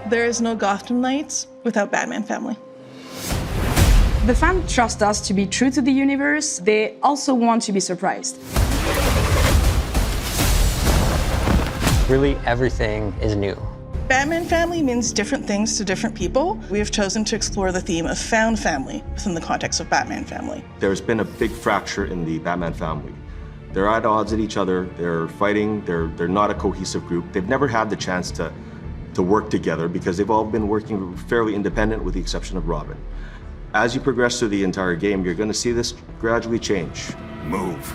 There is no Gotham Knights without Batman Family. The fans trust us to be true to the universe. They also want to be surprised. Really, everything is new. Batman Family means different things to different people. We have chosen to explore the theme of found family within the context of Batman Family. There's been a big fracture in the Batman family. They're at odds at each other, they're fighting, they're not a cohesive group. They've never had the chance to work together because they've all been working fairly independent with the exception of Robin. As you progress through the entire game, you're gonna see this gradually change. Move.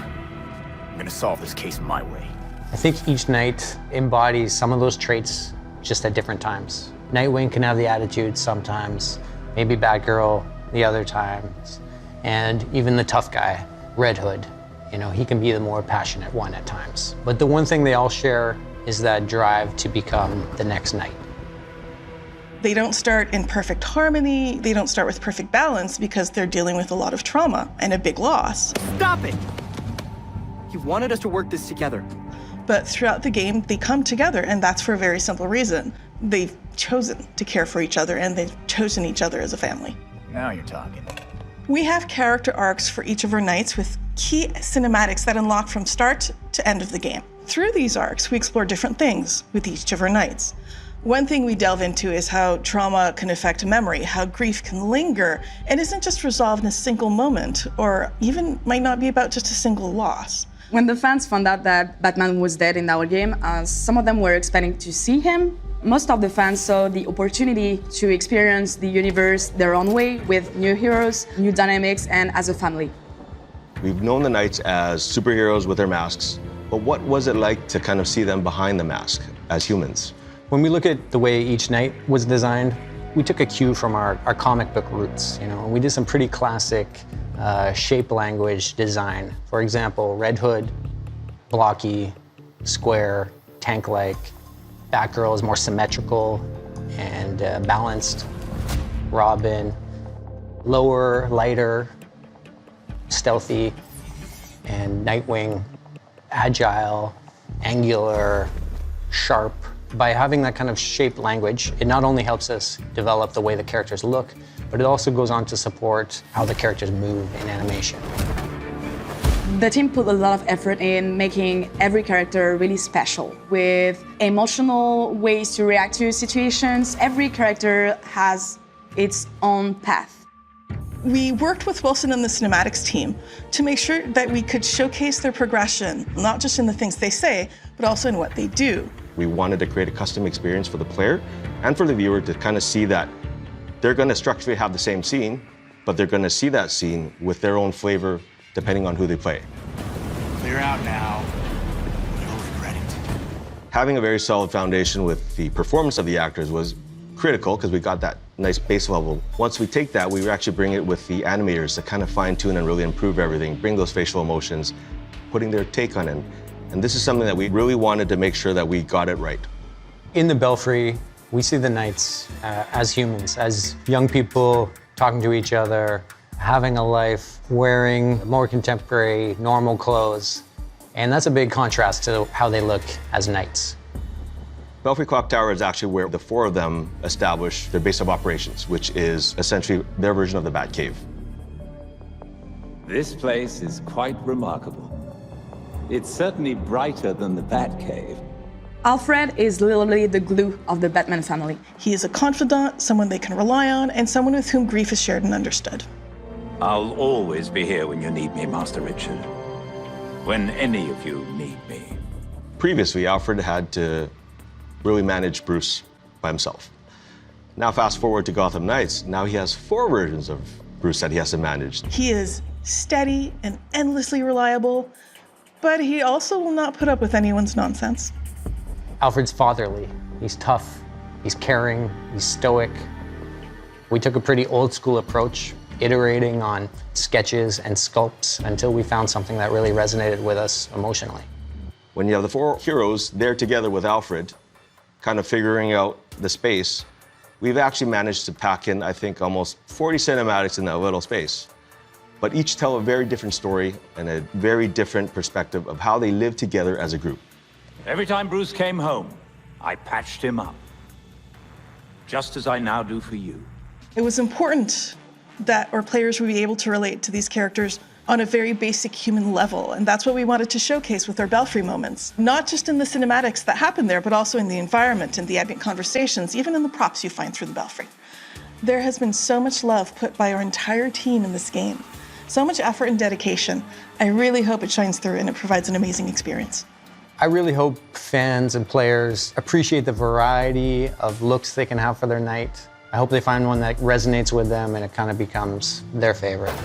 I'm gonna solve this case my way. I think each Knight embodies some of those traits just at different times. Nightwing can have the attitude sometimes, maybe Batgirl the other times, and even the tough guy, Red Hood. You know, he can be the more passionate one at times. But the one thing they all share is that drive to become the next Knight. They don't start in perfect harmony, they don't start with perfect balance because they're dealing with a lot of trauma and a big loss. Stop it! You wanted us to work this together. But throughout the game, they come together, and that's for a very simple reason. They've chosen to care for each other, and they've chosen each other as a family. Now you're talking. We have character arcs for each of our knights with key cinematics that unlock from start to end of the game. Through these arcs, we explore different things with each of our knights. One thing we delve into is how trauma can affect memory, how grief can linger, and isn't just resolved in a single moment, or even might not be about just a single loss. When the fans found out that Batman was dead in our game, some of them were expecting to see him. Most of the fans saw the opportunity to experience the universe their own way with new heroes, new dynamics, and as a family. We've known the Knights as superheroes with their masks, but what was it like to kind of see them behind the mask as humans? When we look at the way each Knight was designed, we took a cue from our comic book roots. You know, we did some pretty classic shape language design. For example, Red Hood, blocky, square, tank-like. Batgirl is more symmetrical and balanced. Robin, lower, lighter, stealthy. And Nightwing, agile, angular, sharp. By having that kind of shape language, it not only helps us develop the way the characters look, but it also goes on to support how the characters move in animation. The team put a lot of effort in making every character really special, with emotional ways to react to situations. Every character has its own path. We worked with Wilson and the cinematics team to make sure that we could showcase their progression, not just in the things they say, but also in what they do. We wanted to create a custom experience for the player and for the viewer to kind of see that they're going to structurally have the same scene, but they're going to see that scene with their own flavor depending on who they play. Clear out now. You'll regret it. Having a very solid foundation with the performance of the actors was critical because we got that nice base level. Once we take that, we actually bring it with the animators to kind of fine-tune and really improve everything, bring those facial emotions, putting their take on it. And this is something that we really wanted to make sure that we got it right. In the Belfry, we see the Knights as humans, as young people talking to each other, having a life, wearing more contemporary, normal clothes. And that's a big contrast to how they look as Knights. Belfry Clock Tower is actually where the four of them establish their base of operations, which is essentially their version of the Batcave. This place is quite remarkable. It's certainly brighter than the Batcave. Alfred is literally the glue of the Batman family. He is a confidant, someone they can rely on, and someone with whom grief is shared and understood. I'll always be here when you need me, Master Richard. When any of you need me. Previously, Alfred had to really manage Bruce by himself. Now fast forward to Gotham Knights, now he has four versions of Bruce that he has to manage. He is steady and endlessly reliable, but he also will not put up with anyone's nonsense. Alfred's fatherly. He's tough, he's caring, he's stoic. We took a pretty old school approach, iterating on sketches and sculpts until we found something that really resonated with us emotionally. When you have the four heroes there together with Alfred, kind of figuring out the space, we've actually managed to pack in, I think, almost 40 cinematics in that little space. But each tell a very different story and a very different perspective of how they live together as a group. Every time Bruce came home, I patched him up. just as I now do for you. It was important that our players would be able to relate to these characters on a very basic human level, and that's what we wanted to showcase with our Belfry moments. Not just in the cinematics that happen there, but also in the environment and the ambient conversations, even in the props you find through the Belfry. There has been so much love put by our entire team in this game, so much effort and dedication. I really hope it shines through and it provides an amazing experience. I really hope fans and players appreciate the variety of looks they can have for their night. I hope they find one that resonates with them and it kind of becomes their favorite.